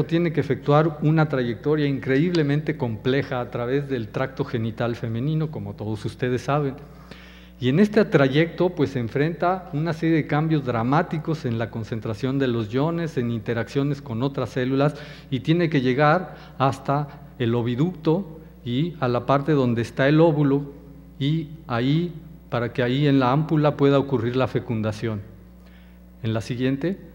tiene que efectuar una trayectoria increíblemente compleja a través del tracto genital femenino, como todos ustedes saben. Y en este trayecto pues se enfrenta una serie de cambios dramáticos en la concentración de los iones, en interacciones con otras células, y tiene que llegar hasta el oviducto y a la parte donde está el óvulo, y ahí, para que ahí en la ámpula pueda ocurrir la fecundación. En la siguiente,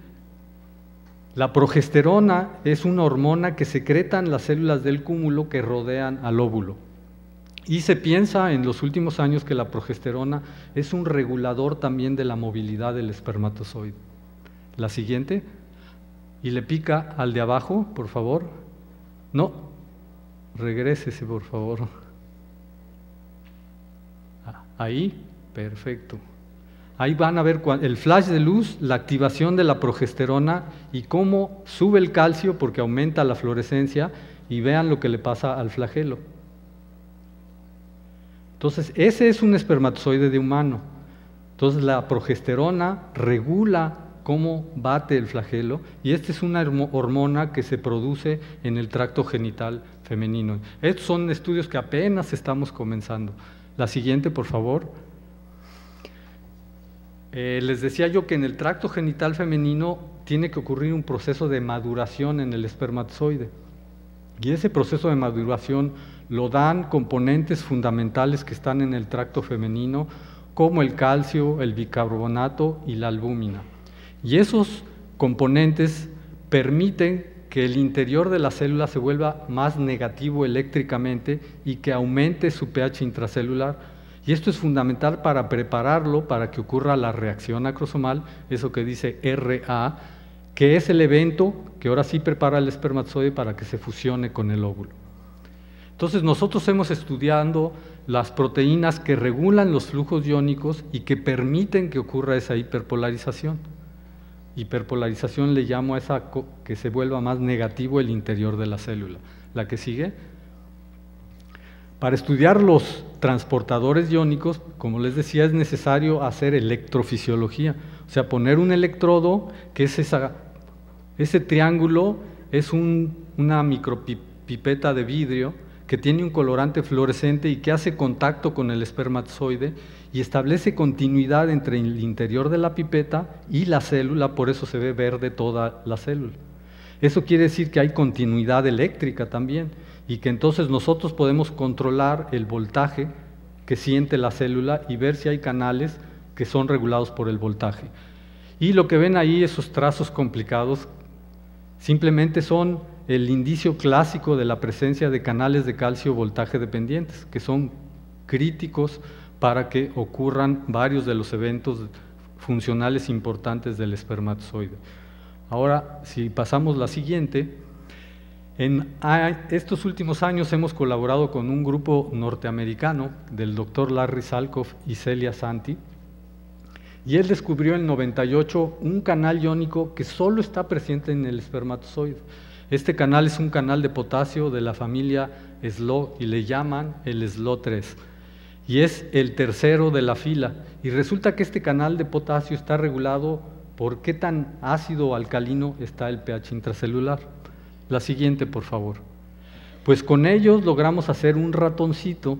la progesterona es una hormona que secretan las células del cúmulo que rodean al óvulo. Y se piensa en los últimos años que la progesterona es un regulador también de la movilidad del espermatozoide. La siguiente, y le pica al de abajo, por favor. No, regrésese, por favor. Ahí, perfecto. Ahí van a ver el flash de luz, la activación de la progesterona y cómo sube el calcio porque aumenta la fluorescencia, y vean lo que le pasa al flagelo. Entonces, ese es un espermatozoide de humano. Entonces, la progesterona regula cómo bate el flagelo, y esta es una hormona que se produce en el tracto genital femenino. Estos son estudios que apenas estamos comenzando. La siguiente, por favor. Les decía yo que en el tracto genital femenino tiene que ocurrir un proceso de maduración en el espermatozoide. Y ese proceso de maduración lo dan componentes fundamentales que están en el tracto femenino, como el calcio, el bicarbonato y la albúmina. Y esos componentes permiten que el interior de la célula se vuelva más negativo eléctricamente y que aumente su pH intracelular. Y esto es fundamental para prepararlo para que ocurra la reacción acrosomal, eso que dice Ra, que es el evento que ahora sí prepara el espermatozoide para que se fusione con el óvulo. Entonces nosotros hemos estudiado las proteínas que regulan los flujos iónicos y que permiten que ocurra esa hiperpolarización. Hiperpolarización le llamo a esa que se vuelva más negativo el interior de la célula. La que sigue. Para estudiar los transportadores iónicos, como les decía, es necesario hacer electrofisiología, o sea, poner un electrodo, que es ese triángulo, es una micropipeta de vidrio que tiene un colorante fluorescente y que hace contacto con el espermatozoide y establece continuidad entre el interior de la pipeta y la célula, por eso se ve verde toda la célula. Eso quiere decir que hay continuidad eléctrica también, y que entonces nosotros podemos controlar el voltaje que siente la célula y ver si hay canales que son regulados por el voltaje. Y lo que ven ahí, esos trazos complicados, simplemente son el indicio clásico de la presencia de canales de calcio voltaje dependientes, que son críticos para que ocurran varios de los eventos funcionales importantes del espermatozoide. Ahora, si pasamos la siguiente. En estos últimos años hemos colaborado con un grupo norteamericano del doctor Larry Salkoff y Celia Santi, y él descubrió en el 98 un canal iónico que solo está presente en el espermatozoide. Este canal es un canal de potasio de la familia SLO y le llaman el SLO3, y es el tercero de la fila, y resulta que este canal de potasio está regulado por qué tan ácido o alcalino está el pH intracelular. La siguiente, por favor. Pues con ellos logramos hacer un ratoncito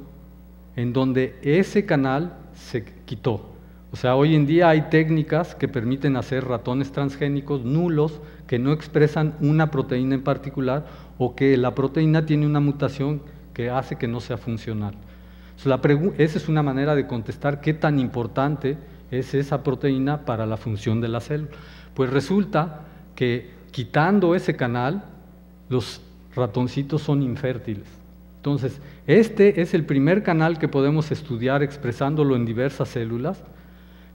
en donde ese canal se quitó. O sea, hoy en día hay técnicas que permiten hacer ratones transgénicos nulos que no expresan una proteína en particular o que la proteína tiene una mutación que hace que no sea funcional. Esa es una manera de contestar qué tan importante es esa proteína para la función de la célula. Pues resulta que quitando ese canal, los ratoncitos son infértiles. Entonces, este es el primer canal que podemos estudiar expresándolo en diversas células,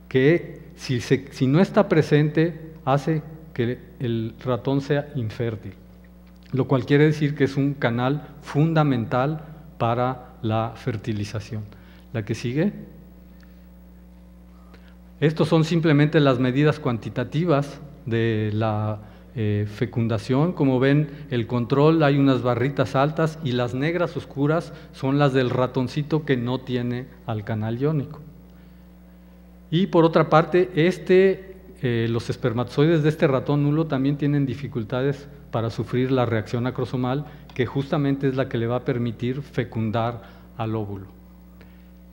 que si no está presente, hace que el ratón sea infértil, lo cual quiere decir que es un canal fundamental para la fertilización. La que sigue. Estos son simplemente las medidas cuantitativas de la fecundación. Como ven, el control, hay unas barritas altas y las negras oscuras son las del ratoncito que no tiene al canal iónico. Y por otra parte, este los espermatozoides de este ratón nulo también tienen dificultades para sufrir la reacción acrosomal, que justamente es la que le va a permitir fecundar al óvulo.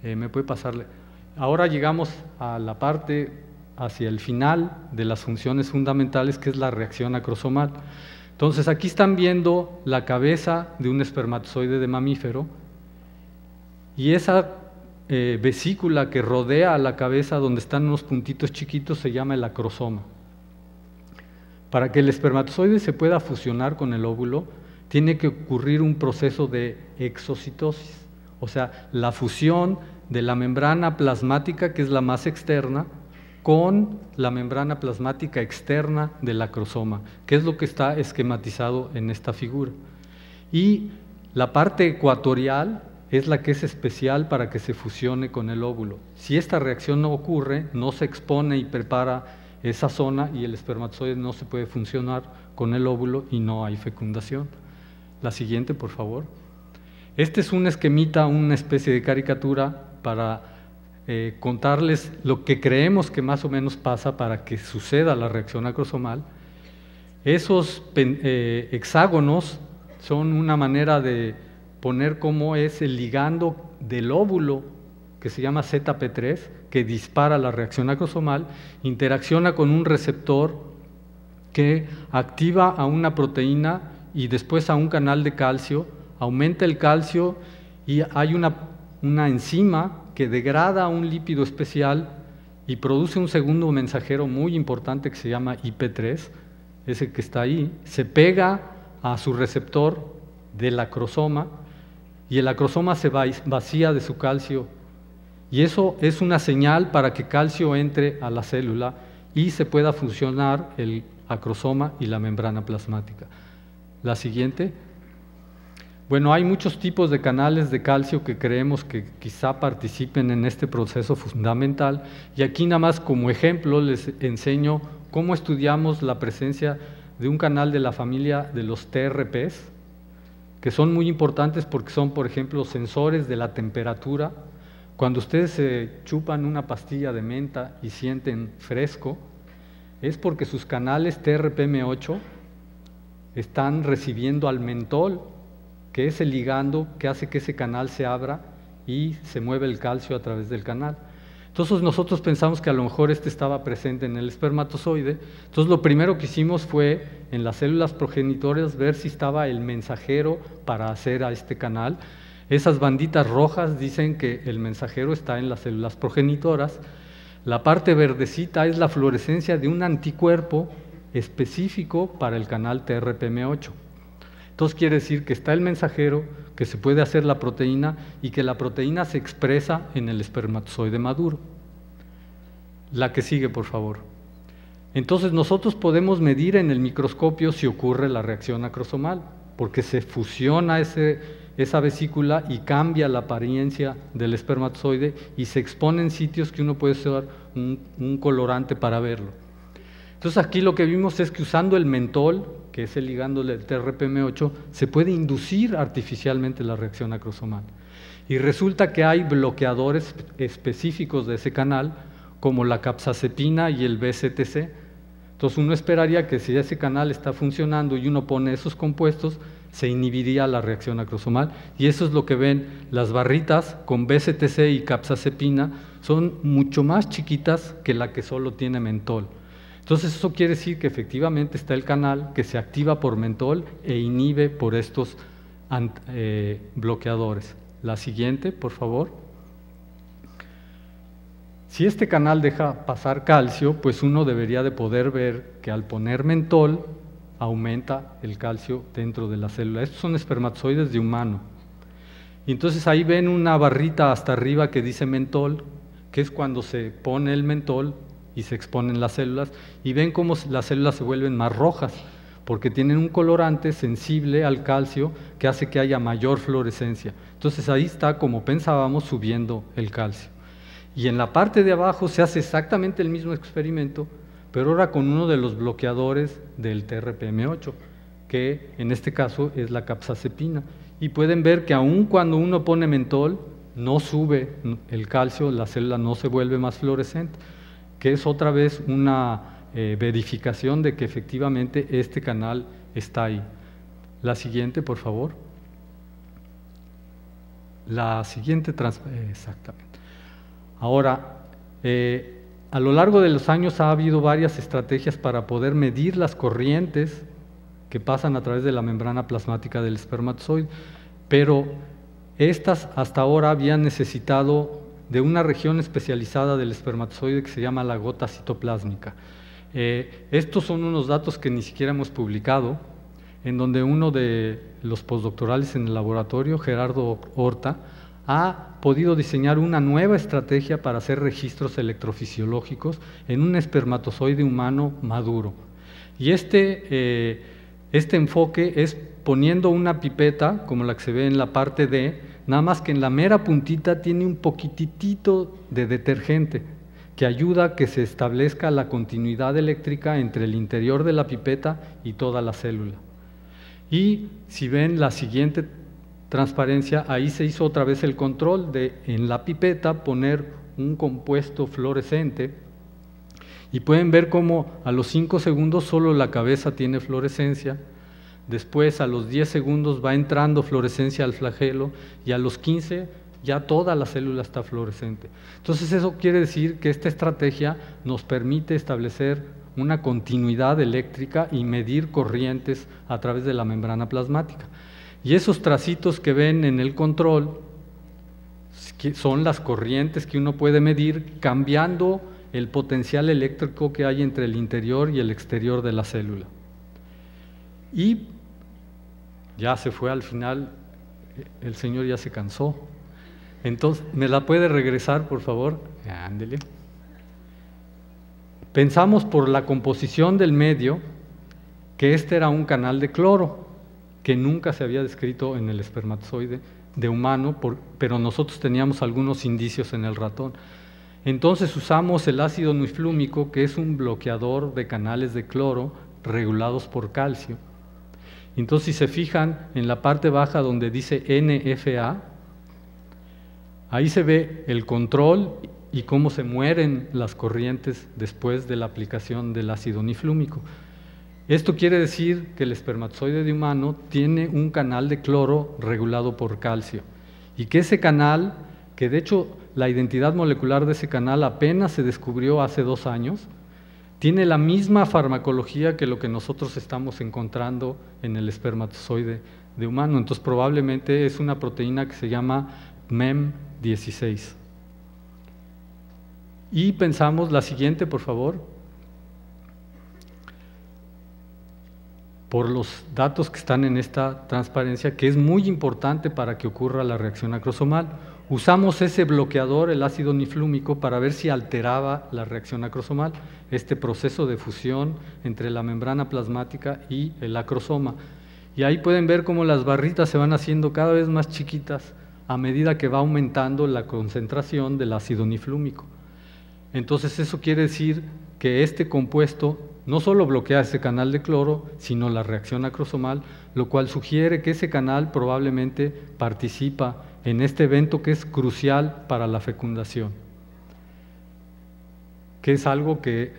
¿Me puede pasarle? Ahora llegamos a la parte hacia el final de las funciones fundamentales, que es la reacción acrosomal. Entonces, aquí están viendo la cabeza de un espermatozoide de mamífero, y esa vesícula que rodea a la cabeza, donde están unos puntitos chiquitos, se llama el acrosoma. Para que el espermatozoide se pueda fusionar con el óvulo, tiene que ocurrir un proceso de exocitosis, o sea, la fusión de la membrana plasmática, que es la más externa, con la membrana plasmática externa del acrosoma, que es lo que está esquematizado en esta figura. Y la parte ecuatorial es la que es especial para que se fusione con el óvulo. Si esta reacción no ocurre, no se expone y prepara esa zona y el espermatozoide no se puede funcionar con el óvulo y no hay fecundación. La siguiente, por favor. Este es un esquemita, una especie de caricatura para contarles lo que creemos que más o menos pasa para que suceda la reacción acrosomal. Esos hexágonos son una manera de poner cómo es el ligando del óvulo, que se llama ZP3, que dispara la reacción acrosomal, interacciona con un receptor que activa a una proteína y después a un canal de calcio, aumenta el calcio y hay una enzima que degrada un lípido especial y produce un segundo mensajero muy importante que se llama IP3, ese que está ahí, se pega a su receptor del acrosoma y el acrosoma se vacía de su calcio, y eso es una señal para que calcio entre a la célula y se pueda fusionar el acrosoma y la membrana plasmática. La siguiente. Bueno, hay muchos tipos de canales de calcio que creemos que quizá participen en este proceso fundamental, y aquí nada más como ejemplo les enseño cómo estudiamos la presencia de un canal de la familia de los TRPs, que son muy importantes porque son, por ejemplo, sensores de la temperatura. Cuando ustedes se chupan una pastilla de menta y sienten fresco, es porque sus canales TRPM8 están recibiendo al mentol, que es el ligando que hace que ese canal se abra y se mueve el calcio a través del canal. Entonces nosotros pensamos que a lo mejor este estaba presente en el espermatozoide. Entonces lo primero que hicimos fue en las células progenitoras ver si estaba el mensajero para hacer a este canal. Esas banditas rojas dicen que el mensajero está en las células progenitoras. La parte verdecita es la fluorescencia de un anticuerpo específico para el canal TRPM8. Entonces quiere decir que está el mensajero, que se puede hacer la proteína y que la proteína se expresa en el espermatozoide maduro. La que sigue, por favor. Entonces nosotros podemos medir en el microscopio si ocurre la reacción acrosomal, porque se fusiona esa vesícula y cambia la apariencia del espermatozoide y se expone en sitios que uno puede usar un colorante para verlo. Entonces aquí lo que vimos es que usando el mentol, que es el ligando del TRPM8, se puede inducir artificialmente la reacción acrosomal. Y resulta que hay bloqueadores específicos de ese canal, como la capsaicina y el BCTC. Entonces uno esperaría que si ese canal está funcionando y uno pone esos compuestos, se inhibiría la reacción acrosomal. Y eso es lo que ven, las barritas con BCTC y capsaicina son mucho más chiquitas que la que solo tiene mentol. Entonces eso quiere decir que efectivamente está el canal que se activa por mentol e inhibe por estos bloqueadores. La siguiente, por favor. Si este canal deja pasar calcio, pues uno debería de poder ver que al poner mentol aumenta el calcio dentro de la célula. Estos son espermatozoides de humano. Y entonces ahí ven una barrita hasta arriba que dice mentol, que es cuando se pone el mentol y se exponen las células, y ven cómo las células se vuelven más rojas, porque tienen un colorante sensible al calcio que hace que haya mayor fluorescencia. Entonces ahí está, como pensábamos, subiendo el calcio. Y en la parte de abajo se hace exactamente el mismo experimento, pero ahora con uno de los bloqueadores del TRPM8, que en este caso es la capsaicina. Y pueden ver que aun cuando uno pone mentol, no sube el calcio, la célula no se vuelve más fluorescente, que es otra vez una verificación de que efectivamente este canal está ahí. La siguiente, por favor. La siguiente, exactamente. Ahora, a lo largo de los años ha habido varias estrategias para poder medir las corrientes que pasan a través de la membrana plasmática del espermatozoide, pero estas hasta ahora habían necesitado de una región especializada del espermatozoide que se llama la gota citoplásmica. Estos son unos datos que ni siquiera hemos publicado, en donde uno de los postdoctorales en el laboratorio, Gerardo Horta, ha podido diseñar una nueva estrategia para hacer registros electrofisiológicos en un espermatozoide humano maduro. Y este enfoque es poniendo una pipeta, como la que se ve en la parte D, nada más que en la mera puntita tiene un poquitito de detergente que ayuda a que se establezca la continuidad eléctrica entre el interior de la pipeta y toda la célula. Y si ven la siguiente transparencia, ahí se hizo otra vez el control de en la pipeta poner un compuesto fluorescente y pueden ver cómo a los 5 segundos solo la cabeza tiene fluorescencia, después a los 10 segundos va entrando fluorescencia al flagelo y a los 15 ya toda la célula está fluorescente. Entonces eso quiere decir que esta estrategia nos permite establecer una continuidad eléctrica y medir corrientes a través de la membrana plasmática. Y esos tracitos que ven en el control son las corrientes que uno puede medir cambiando el potencial eléctrico que hay entre el interior y el exterior de la célula. Y ya se fue al final, el señor ya se cansó. Entonces, ¿me la puede regresar, por favor? Ándele. Pensamos por la composición del medio que este era un canal de cloro que nunca se había descrito en el espermatozoide de humano, pero nosotros teníamos algunos indicios en el ratón. Entonces usamos el ácido nuiflúmico, que es un bloqueador de canales de cloro regulados por calcio. Entonces, si se fijan en la parte baja donde dice NFA, ahí se ve el control y cómo se mueren las corrientes después de la aplicación del ácido niflúmico. Esto quiere decir que el espermatozoide de humano tiene un canal de cloro regulado por calcio y que ese canal, que de hecho la identidad molecular de ese canal apenas se descubrió hace 2 años, tiene la misma farmacología que lo que nosotros estamos encontrando en el espermatozoide de humano. Entonces probablemente es una proteína que se llama MEM16. Y pensamos, la siguiente, por favor, por los datos que están en esta transparencia, que es muy importante para que ocurra la reacción acrosomal. Usamos ese bloqueador, el ácido niflúmico, para ver si alteraba la reacción acrosomal, este proceso de fusión entre la membrana plasmática y el acrosoma. Y ahí pueden ver cómo las barritas se van haciendo cada vez más chiquitas a medida que va aumentando la concentración del ácido niflúmico. Entonces eso quiere decir que este compuesto no solo bloquea ese canal de cloro, sino la reacción acrosomal, lo cual sugiere que ese canal probablemente participa en este evento que es crucial para la fecundación, que es algo que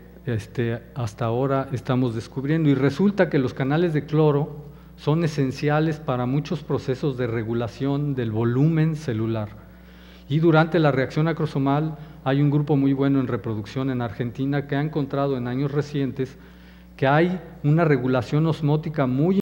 hasta ahora estamos descubriendo. Y resulta que los canales de cloro son esenciales para muchos procesos de regulación del volumen celular. Y durante la reacción acrosomal hay un grupo muy bueno en reproducción en Argentina que ha encontrado en años recientes que hay una regulación osmótica muy